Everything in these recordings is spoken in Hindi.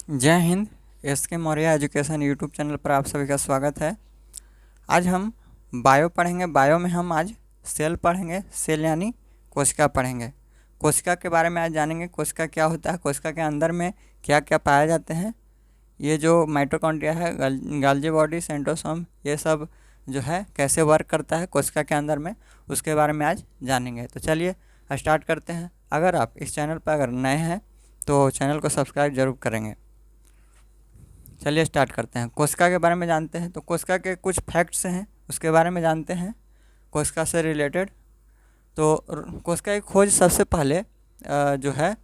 जय Hind. SK Maurya education YouTube channel पर आप सभी का स्वागत है। आज हम बायो पढ़ेंगे। बायो में हम आज सेल पढ़ेंगे। सेल यानी कोशिका पढ़ेंगे। कोशिका के बारे में आज जानेंगे। कोशिका क्या होता है, कोशिका के अंदर में क्या क्या पाए जाते हैं, ये जो माइटोकॉन्ड्रिया है, गाल्जी बॉडी, सेंट्रोसोम, ये सब जो है कैसे वर्क करता है कोशिका के अंदर में, उसके बारे में आज जानेंगे। तो चलिए स्टार्ट करते हैं। अगर आप इस चैनल पर अगर नए हैं तो चैनल को सब्सक्राइब जरूर करेंगे। चलिए स्टार्ट करते हैं। कोशिका के बारे में जानते हैं। तो कोशिका के कुछ फैक्ट्स हैं, उसके बारे में जानते हैं कोशिका से रिलेटेड। तो कोशिका की खोज सबसे पहले जो है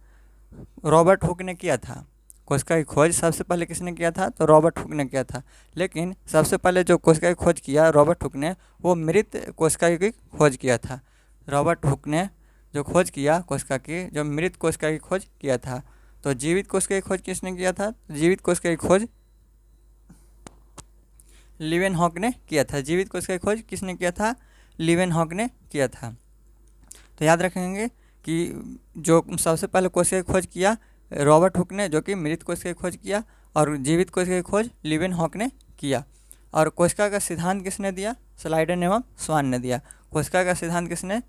रॉबर्ट हुक ने किया था। कोशिका की खोज सबसे पहले किसने किया था? तो रॉबर्ट हुक ने किया था। लेकिन सबसे पहले जो कोशिका की खोज किया रॉबर्ट हुक ने, वो मृत कोशिका की खोज किया था। रॉबर्ट हुक ने जो खोज किया कोशिका की, जो मृत कोशिका की खोज किया था। तो जीवित कोशिका की खोज किसने किया था? जीवित कोशिका की खोज लीवेनहॉक ने किया था। जीवित कोशिका की खोज किसने किया था? लीवेनहॉक ने किया था। तो याद रखेंगे कि जो सबसे पहले कोशिका की खोज किया रॉबर्ट हुक ने, जो कि मृत कोशिका की खोज किया, और जीवित कोशिका की खोज लीवेनहॉक ने किया। और कोशिका का सिद्धांत किसने दिया? स्लाइडन एवं स्वान ने दिया। कोशिका का सिद्धांत किसने?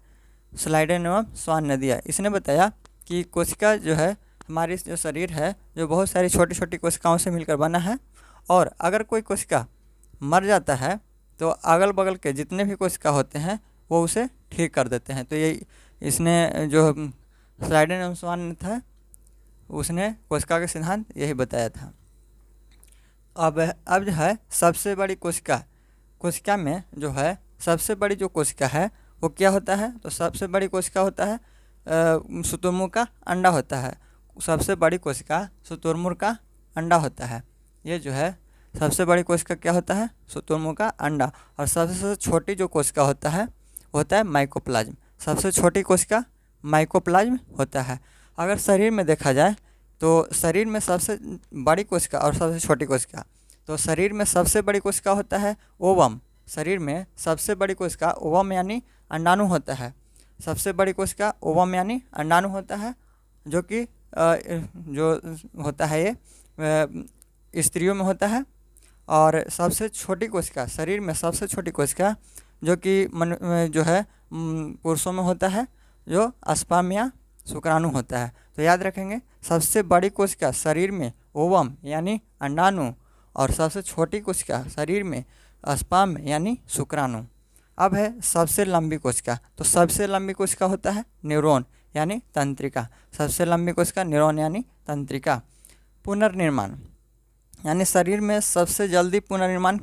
स्लाइडन एवं स्वान ने दिया। इसने बताया कि कोशिका जो है, हमारी जो शरीर है, जो बहुत सारी छोटी छोटी कोशिकाओं से मिलकर बना है, और अगर कोई कोशिका मर जाता है तो अगल बगल के जितने भी कोशिका होते हैं वो उसे ठीक कर देते हैं। तो ये इसने जो स्लाइडन एवं स्वान ने था, उसने कोशिका का सिद्धांत यही बताया था। अब जो है सबसे बड़ी कोशिका, कोशिका में जो है सबसे बड़ी जो कोशिका है वो क्या होता है? तो सबसे बड़ी कोशिका होता है शुतुरमुर्ग का अंडा होता है। सबसे बड़ी कोशिका शुतुरमुर्ग का अंडा होता है। ये जो है सबसे बड़ी कोशिका क्या होता है? शुतुरमुर्ग का अंडा। और सबसे छोटी जो कोशिका होता है वो होता है माइकोप्लाज्म। सबसे छोटी कोशिका माइकोप्लाज्म होता है। अगर शरीर में देखा जाए तो शरीर में सबसे बड़ी कोशिका और सबसे छोटी कोशिका, तो शरीर में सबसे बड़ी कोशिका होता है ओवम। शरीर में सबसे बड़ी कोशिका ओवम यानी अंडाणु होता है। सबसे बड़ी कोशिका ओवम यानी अंडाणु होता है, जो कि जो होता है ये स्त्रियों में होता है। और सबसे छोटी कोशिका, शरीर में सबसे छोटी कोशिका जो कि जो है पुरुषों में होता है, जो स्पर्म या शुक्राणु होता है। तो याद रखेंगे, सबसे बड़ी कोशिका शरीर में ओवम यानी अंडाणु, और सबसे छोटी कोशिका शरीर में स्पर्म यानी शुक्राणु। अब है सबसे लंबी कोशिका। तो सबसे लंबी कोशिका होता है न्यूरॉन यानी तंत्रिका। सबसे लंबी कोशिका न्यूरॉन यानी तंत्रिका। पुनर्निर्माण यानी शरीर में सबसे जल्दी पुनर्निर्माण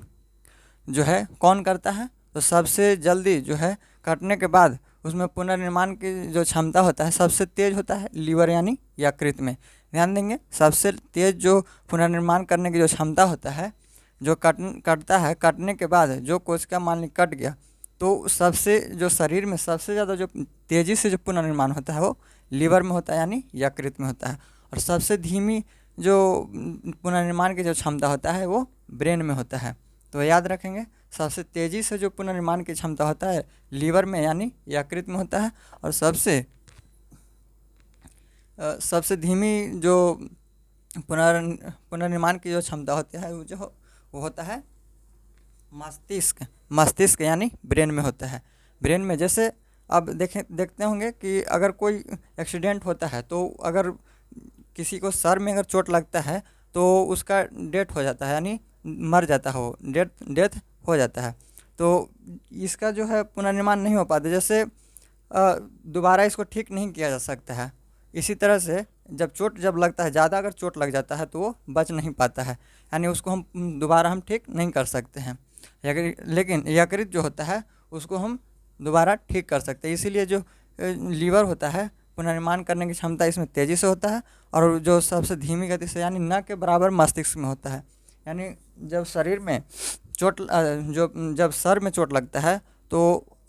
जो है कौन करता है? तो सबसे जल्दी जो है कटने के बाद उसमें पुनर्निर्माण की जो क्षमता होता है सबसे तेज होता है लीवर यानी यकृत में। ध्यान देंगे, सबसे तेज जो पुनर्निर्माण करने की जो क्षमता होता है, जो कटता है, कटने के बाद जो कोशिका मान ली कट गया, तो सबसे जो शरीर में सबसे ज़्यादा जो तेज़ी से जो पुनर्निर्माण होता है वो लीवर में होता है यानी यकृत में होता है। और सबसे धीमी जो पुनर्निर्माण की जो क्षमता होता है वो ब्रेन में होता है। तो याद रखेंगे, सबसे तेज़ी से जो पुनर्निर्माण की क्षमता होता है लीवर में यानी यकृत में होता है। और सबसे धीमी जो पुनर्निर्माण की जो क्षमता होती है वो होता है मस्तिष्क। मस्तिष्क यानी ब्रेन में होता है। ब्रेन में जैसे अब देखते होंगे कि अगर कोई एक्सीडेंट होता है, तो अगर किसी को सर में अगर चोट लगता है तो उसका डेथ हो जाता है, यानी मर जाता है वो, डेथ हो जाता है। तो इसका जो है पुनर्निर्माण नहीं हो पाता, जैसे दोबारा इसको ठीक नहीं किया जा सकता है। इसी तरह से जब लगता है, ज़्यादा अगर चोट लग जाता है तो वो बच नहीं पाता है, यानी उसको हम दोबारा ठीक नहीं कर सकते हैं। लेकिन यकृत जो होता है उसको हम दोबारा ठीक कर सकते हैं। इसीलिए जो लीवर होता है, पुनर्निर्माण करने की क्षमता इसमें तेज़ी से होता है, और जो सबसे धीमी गति से यानी न के बराबर मस्तिष्क में होता है। यानी जब शरीर में जब सर में चोट लगता है तो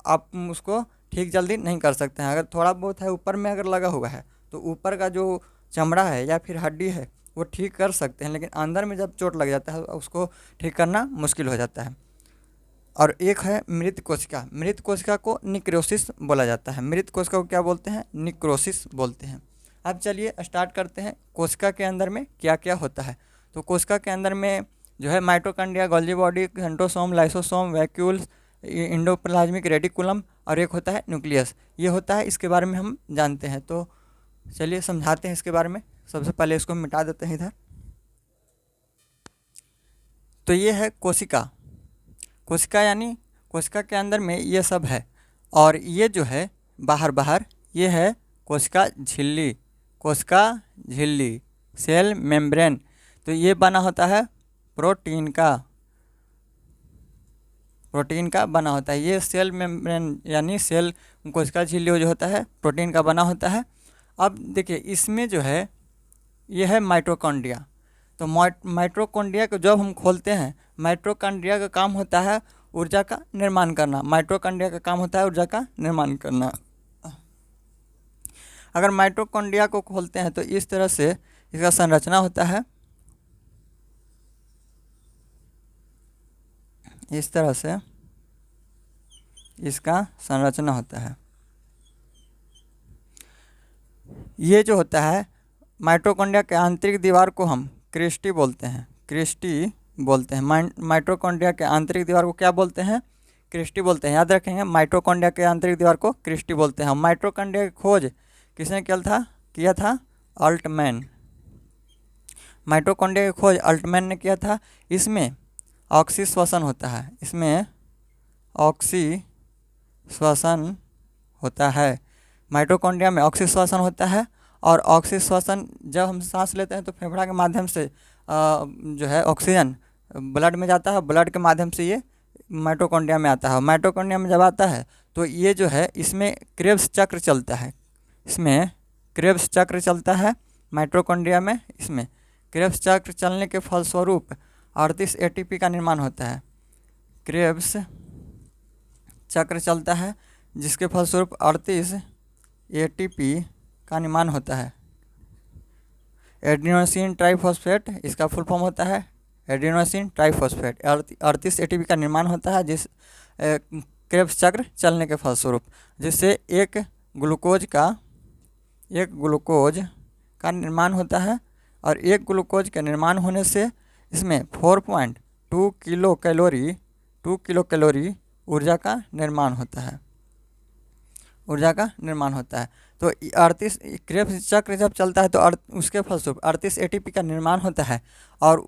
आप उसको ठीक जल्दी नहीं कर सकते हैं। अगर थोड़ा बहुत है ऊपर में अगर लगा हुआ है तो ऊपर का जो चमड़ा है या फिर हड्डी है वो ठीक कर सकते हैं, लेकिन अंदर में जब चोट लग जाता है उसको ठीक करना मुश्किल हो जाता है। और एक है मृत कोशिका। मृत कोशिका को निक्रोसिस बोला जाता है। मृत कोशिका को क्या बोलते हैं? निक्रोसिस बोलते हैं। अब चलिए स्टार्ट करते हैं, कोशिका के अंदर में क्या क्या होता है। तो कोशिका के अंदर में जो है mitochondria, Golgi body, centrosome, lysosome, vacuoles, endoplasmic reticulum और एक होता है न्यूक्लियस। ये होता है, इसके बारे में हम जानते हैं। तो चलिए समझाते हैं इसके बारे में। सबसे पहले इसको मिटा देते हैं इधर। तो ये है कोशिका। कोशिका यानी कोशिका के अंदर में ये सब है, और ये जो है बाहर बाहर ये है कोशिका झिल्ली। कोशिका झिल्ली, सेल मेम्ब्रेन। तो ये बना होता है प्रोटीन का बना होता है। ये सेल मेम्ब्रेन यानी सेल कोशिका झिल्ली जो होता है प्रोटीन का बना होता है। अब देखिए इसमें जो है ये है माइटोकॉन्ड्रिया। तो माइटोकॉन्ड्रिया को जब हम खोलते हैं, माइटोकॉन्ड्रिया का काम होता है ऊर्जा का निर्माण करना। माइटोकॉन्ड्रिया का काम होता है ऊर्जा का निर्माण करना। अगर माइटोकॉन्ड्रिया को खोलते हैं तो इस तरह से इसका संरचना होता है। इस तरह से इसका संरचना होता है। ये जो होता है माइटोकॉन्ड्रिया के आंतरिक दीवार को हम क्रिस्टी बोलते हैं। क्रिस्टी बोलते हैं। माइटोकॉन्ड्रिया के आंतरिक दीवार को क्या बोलते हैं? क्रिस्टी बोलते हैं। याद रखेंगे, माइटोकॉन्ड्रिया के आंतरिक दीवार को क्रिस्टी बोलते हैं। माइटोकॉन्ड्रिया की खोज किसने किया था? अल्टमैन। माइटोकॉन्ड्रिया की खोज अल्टमैन ने किया था। इसमें ऑक्सी श्वसन होता है। इसमें ऑक्सी श्वसन होता है। माइटोकॉन्ड्रिया में ऑक्सी श्वसन होता है, और ऑक्सी श्वसन जब हम सांस लेते हैं तो फेफड़ा के माध्यम से जो है ऑक्सीजन ब्लड में जाता है। ब्लड के माध्यम से ये माइटोकॉन्ड्रिया में आता है। माइटोकॉन्ड्रिया में जब आता है तो ये जो है इसमें क्रेब्स चक्र चलता है। इसमें क्रेब्स चक्र चलता है माइटोकॉन्ड्रिया में। इसमें क्रेब्स चक्र चलने के फलस्वरूप 38 एटीपी का निर्माण होता है। क्रेब्स चक्र चलता है जिसके फलस्वरूप 38 एटीपी का निर्माण होता है। एडिनोसिन ट्राइफॉस्फेट इसका फुल फॉर्म होता है। एडिनोसिन ट्राइफॉस्फेट 38 एटीपी का निर्माण होता है जिस क्रेब्स चक्र चलने के फलस्वरूप, जिससे एक ग्लूकोज का निर्माण होता है। और एक ग्लूकोज के निर्माण होने से इसमें 4.2 किलो कैलोरी ऊर्जा का निर्माण होता है। तो 38 क्रेब्स चक्र जब चलता है तो उसके फलस्वरूप 38 एटीपी का निर्माण होता है, और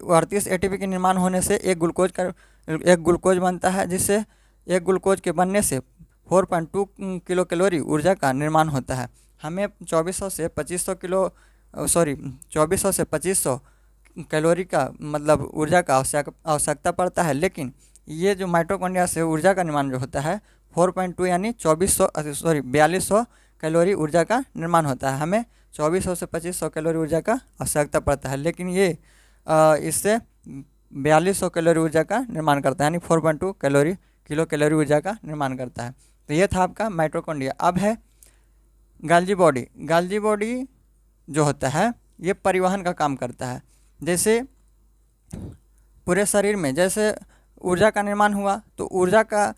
38 एटीपी के निर्माण होने से एक ग्लूकोज बनता है, जिससे एक ग्लूकोज के बनने से 4.2 किलो कैलोरी ऊर्जा का निर्माण होता है। हमें 2400 से 2500 कैलोरी का मतलब ऊर्जा का आवश्यकता पड़ता है, लेकिन ये जो माइटोकॉन्ड्रिया से ऊर्जा का निर्माण जो होता है 4.2 यानी 4200 कैलोरी ऊर्जा का निर्माण होता है। हमें 2400 से 2500 कैलोरी ऊर्जा का आवश्यकता पड़ता है, लेकिन ये इससे 4200 कैलोरी ऊर्जा का निर्माण करता है, यानी 4.2 किलो कैलोरी ऊर्जा का निर्माण करता है। तो ये था आपका माइटोकॉन्ड्रिया। अब है गोल्गी बॉडी। गोल्गी बॉडी जो होता है ये परिवहन का काम करता है। जैसे पूरे शरीर में जैसे ऊर्जा का निर्माण हुआ, तो ऊर्जा का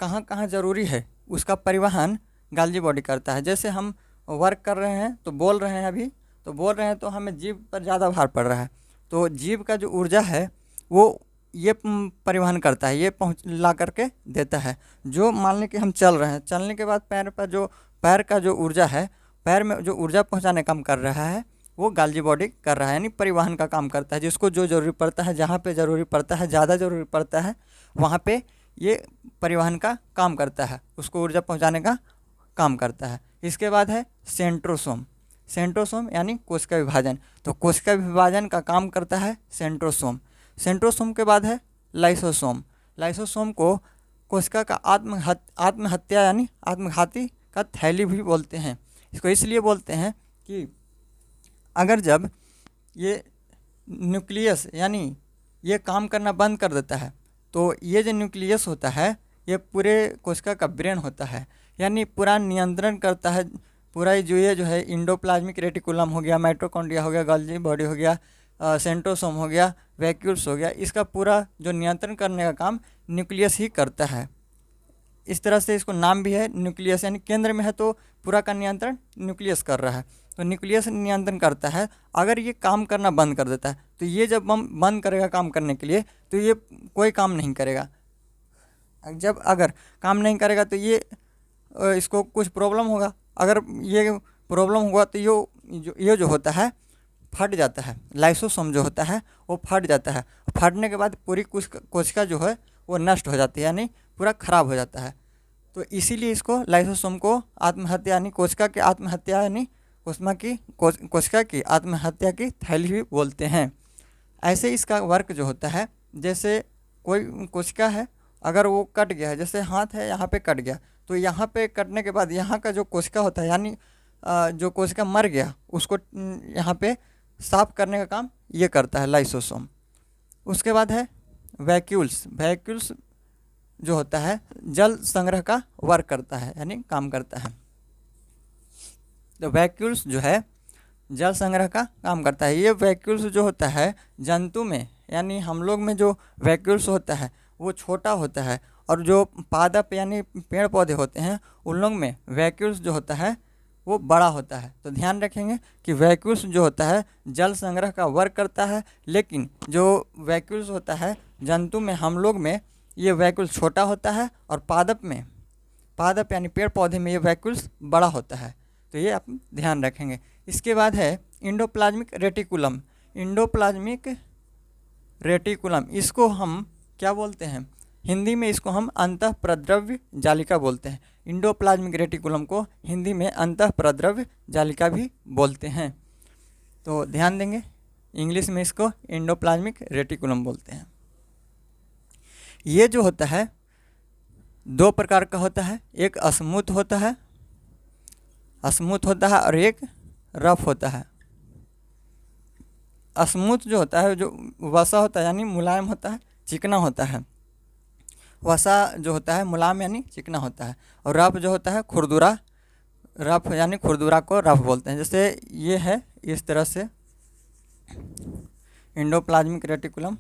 कहाँ कहाँ ज़रूरी है उसका परिवहन गोल्गी बॉडी करता है। जैसे हम वर्क कर रहे हैं तो बोल रहे हैं तो हमें जीभ पर ज़्यादा भार पड़ रहा है, तो जीभ का जो ऊर्जा है वो ये परिवहन करता है, ये ला करके देता है। जो मान लें कि हम चल रहे हैं, चलने के बाद पैर का जो ऊर्जा है, पैर में जो ऊर्जा पहुंचाने का काम कर रहा है वो गोल्गी बॉडी कर रहा है, यानी परिवहन का काम करता है। जिसको जो ज़रूरी पड़ता है, जहाँ पे ज़रूरी पड़ता है, ज़्यादा ज़रूरी पड़ता है, वहाँ पे ये परिवहन का काम करता है, उसको ऊर्जा पहुँचाने का काम करता है। इसके बाद है सेंट्रोसोम यानी कोशिका विभाजन। तो कोशिका विभाजन का काम करता है सेंट्रोसोम के बाद है लाइसोसोम को कोशिका का आत्महत्या यानी आत्मघाती का थैली भी बोलते हैं। इसको इसलिए बोलते हैं कि अगर जब ये न्यूक्लियस यानी ये काम करना बंद कर देता है, तो ये जो न्यूक्लियस होता है ये पूरे कोशिका का ब्रेन होता है, यानी पूरा नियंत्रण करता है। पूरा ये जो है एंडोप्लाज्मिक रेटिकुलम हो गया, माइटोकॉन्ड्रिया हो गया, गोल्गी बॉडी हो गया, सेंट्रोसोम हो गया, वैक्यूल्स हो गया, इसका पूरा जो नियंत्रण करने का काम न्यूक्लियस ही करता है। इस तरह से इसको नाम भी है न्यूक्लियस, यानी केंद्र में है तो पूरा का नियंत्रण न्यूक्लियस कर रहा है। तो न्यूक्लियस नियंत्रण करता है। अगर ये काम करना बंद कर देता है तो ये जब हम बंद करेगा काम करने के लिए तो ये कोई काम नहीं करेगा। जब अगर काम नहीं करेगा तो ये इसको कुछ प्रॉब्लम होगा। अगर ये प्रॉब्लम हुआ तो ये जो होता है फट जाता है, लाइसोसोम जो होता है वो फट जाता है। फटने के बाद पूरी कोशिका जो है वो नष्ट हो जाती है, यानी पूरा खराब हो जाता है। तो इसीलिए इसको लाइसोसोम को आत्महत्या यानी कोशिका की आत्महत्या यानी कोशिका की आत्महत्या की थैली भी बोलते हैं। ऐसे इसका वर्क जो होता है, जैसे कोई कोशिका है अगर वो कट गया है, जैसे हाथ है यहाँ पे कट गया, तो यहाँ पे कटने के बाद यहाँ का जो कोशिका होता है यानी जो कोशिका मर गया उसको यहाँ पे साफ करने का काम ये करता है लाइसोसोम। उसके बाद है वैक्यूल्स जो होता है जल संग्रह का वर्क करता है यानी काम करता है। तो वैक्यूल्स जो है जल संग्रह का काम करता है। ये वैक्यूल्स जो होता है जंतु में यानी हम लोग में जो वैक्यूल्स होता है वो छोटा होता है, और जो पादप यानी पेड़ पौधे होते हैं उन लोग में वैक्यूल्स जो होता है वो बड़ा होता है। तो ध्यान रखेंगे कि वैक्यूल्स जो होता है जल संग्रह का वर्क करता है, लेकिन जो वैक्यूल्स होता है जंतु में हम लोग में ये वैक्यूल छोटा होता है, और पादप यानी पेड़ पौधे में ये वैक्यूल्स बड़ा होता है। तो ये आप ध्यान रखेंगे। इसके बाद है इंडोप्लाज्मिक रेटिकुलम। इसको हम क्या बोलते हैं, हिंदी में इसको हम अंतःप्रद्रव्य जालिका बोलते हैं। इंडोप्लाज्मिक रेटिकुलम को हिंदी में अंतःप्रद्रव्य जालिका भी बोलते हैं। तो ध्यान देंगे, इंग्लिश में इसको इंडोप्लाज्मिक रेटिकुलम बोलते हैं। ये जो होता है दो प्रकार का होता है, एक स्मूथ होता है और एक रफ होता है। स्मूथ जो होता है जो वसा होता है यानी मुलायम होता है, चिकना होता है। वसा जो होता है मुलायम यानी चिकना होता है, और रफ जो होता है खुरदुरा, रफ यानी खुरदुरा को रफ बोलते हैं। जैसे ये है इस तरह से इंडोप्लाज्मिक रेटिकुलम,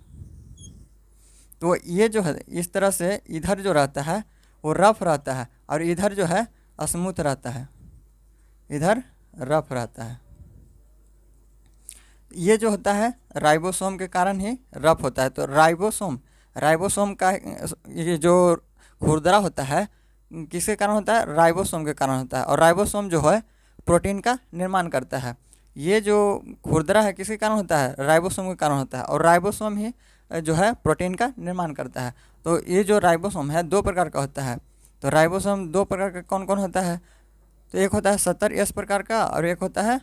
तो ये जो है इस तरह से इधर जो रहता है वो रफ रहता है, और इधर जो है स्मूथ रहता है, इधर रफ रहता है। ये जो होता है राइबोसोम के कारण ही रफ होता है। तो राइबोसोम का ये जो खुरदरा होता है किसके कारण होता है, राइबोसोम के कारण होता है। और राइबोसोम जो है प्रोटीन का निर्माण करता है। ये जो खुरदरा है किसके कारण होता है, राइबोसोम के कारण होता है, और राइबोसोम ही जो है प्रोटीन का निर्माण करता है। तो ये जो राइबोसोम है दो प्रकार का होता है। तो राइबोसोम दो प्रकार का कौन कौन होता है, तो एक होता है 70S प्रकार का और एक होता है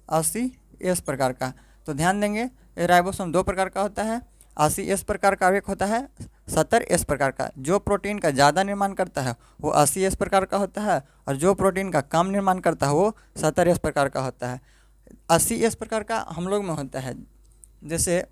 80S प्रकार का। तो ध्यान देंगे राइबोसोम दो प्रकार का होता है, 80S प्रकार का और एक होता है 70S प्रकार का। जो प्रोटीन का ज़्यादा निर्माण करता है वो 80S प्रकार का होता है, और जो प्रोटीन का कम निर्माण करता है वो 70S प्रकार का होता है। 80S प्रकार का हम लोग में होता है, जैसे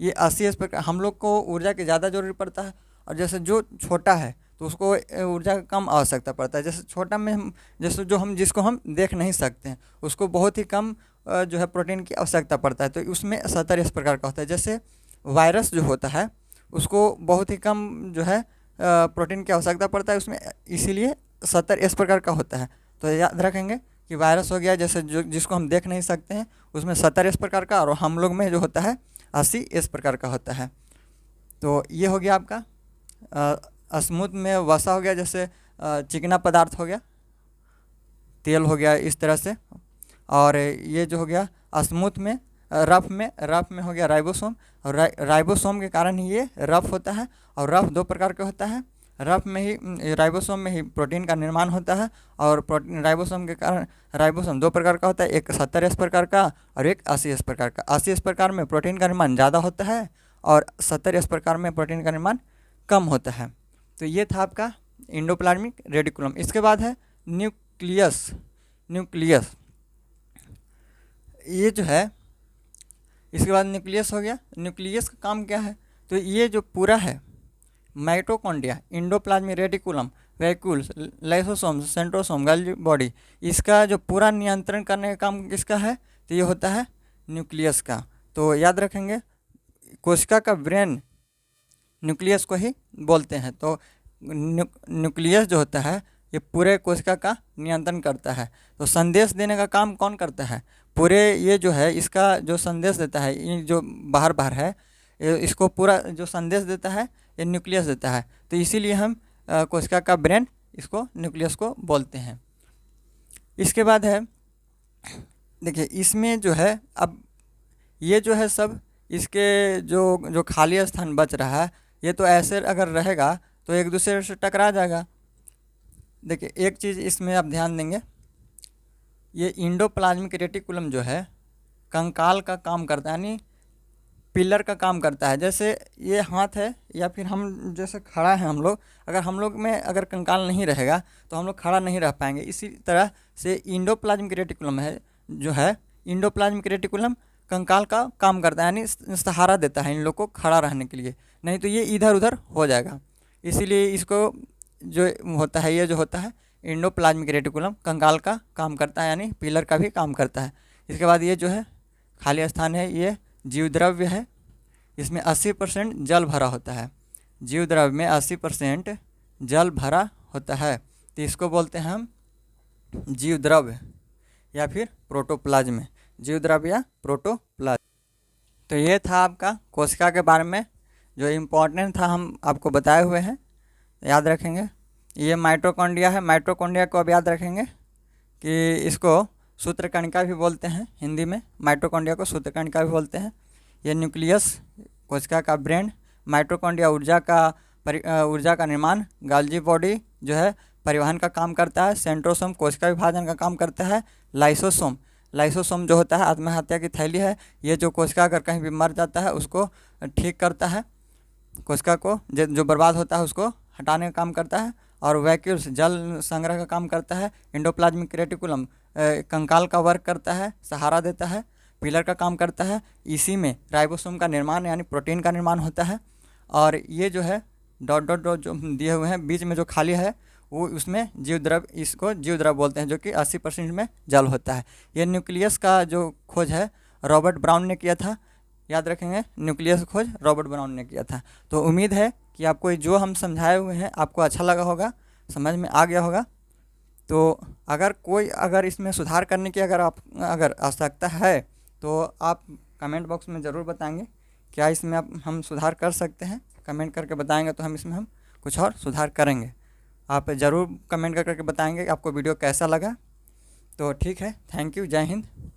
ये 80S प्रकार हम लोग को ऊर्जा की ज़्यादा जरूरी पड़ता है, और जैसे जो छोटा है तो उसको ऊर्जा का कम आवश्यकता पड़ता है। जैसे छोटा में हम जैसे जिसको हम देख नहीं सकते हैं उसको बहुत ही कम जो है प्रोटीन की आवश्यकता पड़ता है, तो उसमें 70S प्रकार का होता है। जैसे वायरस जो होता है उसको बहुत ही कम जो है प्रोटीन की आवश्यकता पड़ता है उसमें, इसीलिए 70S प्रकार का होता है। तो याद रखेंगे कि वायरस हो गया जैसे जिसको हम देख नहीं सकते हैं उसमें 70S प्रकार का, और हम लोग में जो होता है 80S प्रकार का होता है। तो ये हो गया आपका स्मूथ में वसा हो गया, जैसे चिकना पदार्थ हो गया, तेल हो गया इस तरह से। और ये जो हो गया स्मूथ में रफ में हो गया राइबोसोम, और राइबोसोम के कारण ही ये रफ होता है। और रफ दो प्रकार का होता है, रफ में ही राइबोसोम में ही प्रोटीन का निर्माण होता है, और प्रोटीन राइबोसोम के कारण राइबोसोम दो प्रकार का होता है, एक 70S प्रकार का और एक 80S प्रकार का। 80S प्रकार में प्रोटीन का निर्माण ज़्यादा होता है और 70S प्रकार में प्रोटीन का निर्माण कम होता है। तो ये था आपका इंडोप्लाज्मिक रेटिकुलम। इसके बाद है न्यूक्लियस। ये जो है इसके बाद न्यूक्लियस हो गया। न्यूक्लियस का काम क्या है, तो ये जो पूरा है mitochondria, endoplasmic reticulum, vacuoles, lysosome, centrosome, Golgi body, इसका जो पूरा नियंत्रण करने का काम किसका है, तो ये होता है न्यूक्लियस का। तो याद रखेंगे कोशिका का ब्रेन न्यूक्लियस को ही बोलते हैं। तो न्यूक्लियस जो होता है ये पूरे कोशिका का नियंत्रण करता है। तो संदेश देने का काम कौन करता है? पूरे ये जो है इसका जो संदेश देता है, ये जो बाहर बाहर है, इसको पूरा जो संदेश देता है ये न्यूक्लियस देता है। तो इसीलिए हम कोशिका का ब्रेन इसको न्यूक्लियस को बोलते हैं। इसके बाद है, देखिए इसमें जो है अब ये जो है सब इसके जो जो खाली स्थान बच रहा है, ये तो ऐसे अगर रहेगा तो एक दूसरे से टकरा जाएगा। देखिए एक चीज़ इसमें आप ध्यान देंगे, ये इंडोप्लाज्मिक रेटिकुलम जो है कंकाल का काम करता है, यानी पिलर का काम करता है। जैसे ये हाथ है या फिर हम जैसे खड़ा है हम लोग, अगर हम लोग में अगर कंकाल नहीं रहेगा तो हम लोग खड़ा नहीं रह पाएंगे। इसी तरह से इंडोप्लाज्मिक रेटिकुलम है जो है, इंडोप्लाज्मिक रेटिकुलम कंकाल का काम करता है, यानी सहारा देता है इन लोग को खड़ा रहने के लिए, नहीं तो ये इधर उधर हो जाएगा। इसीलिए इसको जो होता है, ये जो होता है इंडोप्लाज्मिक रेटिकुलम कंकाल का काम करता है, यानी पिलर का भी काम करता है। इसके बाद ये जो है खाली स्थान है, ये जीवद्रव्य है, इसमें 80% जल भरा होता है। जीवद्रव्य में 80% जल भरा होता है, तो इसको बोलते हैं हम जीवद्रव्य या फिर प्रोटोप्लाज्म, जीवद्रव्य या प्रोटोप्लाज्म। तो ये था आपका कोशिका के बारे में जो इम्पोर्टेंट था, हम आपको बताए हुए हैं, याद रखेंगे। ये माइटोकॉन्ड्रिया है, माइटोकॉन्ड्रिया को अब याद रखेंगे कि इसको सूत्रकणिका भी बोलते हैं हिंदी में, माइटोकॉन्ड्रिया को सूत्रकणिका भी बोलते हैं। ये न्यूक्लियस कोशिका का ब्रेन, माइटोकॉन्ड्रिया ऊर्जा का निर्माण, गाल्जी बॉडी जो है परिवहन का काम करता है, सेंट्रोसोम कोशिका विभाजन का काम करता है, लाइसोसोम जो होता है आत्महत्या की थैली है, ये जो कोशिका अगर कहीं भी मर जाता है उसको ठीक करता है, कोशिका को जो बर्बाद होता है उसको हटाने का काम करता है। और वैक्यूल्स जल संग्रह का काम करता है। इंडोप्लाज्मिक रेटिकुलम कंकाल का वर्क करता है, सहारा देता है, पिलर का काम करता है। इसी में राइबोसोम का निर्माण यानी प्रोटीन का निर्माण होता है। और ये जो है डॉट डॉट डॉट जो दिए हुए हैं बीच में जो खाली है वो उसमें जीवद्रव्य, इसको जीवद्रव्य बोलते हैं, जो कि 80% में जल होता है। ये न्यूक्लियस का जो खोज है रॉबर्ट ब्राउन ने किया था, याद रखेंगे, न्यूक्लियस खोज रॉबर्ट ब्राउन ने किया था। तो उम्मीद है कि आपको जो हम समझाए हुए हैं आपको अच्छा लगा होगा, समझ में आ गया होगा। तो अगर इसमें सुधार करने की अगर आवश्यकता है तो आप कमेंट बॉक्स में ज़रूर बताएंगे, क्या इसमें हम सुधार कर सकते हैं। कमेंट करके बताएंगे तो हम कुछ और सुधार करेंगे। आप ज़रूर कमेंट करके बताएंगे कि आपको वीडियो कैसा लगा। तो ठीक है, थैंक यू, जय हिंद।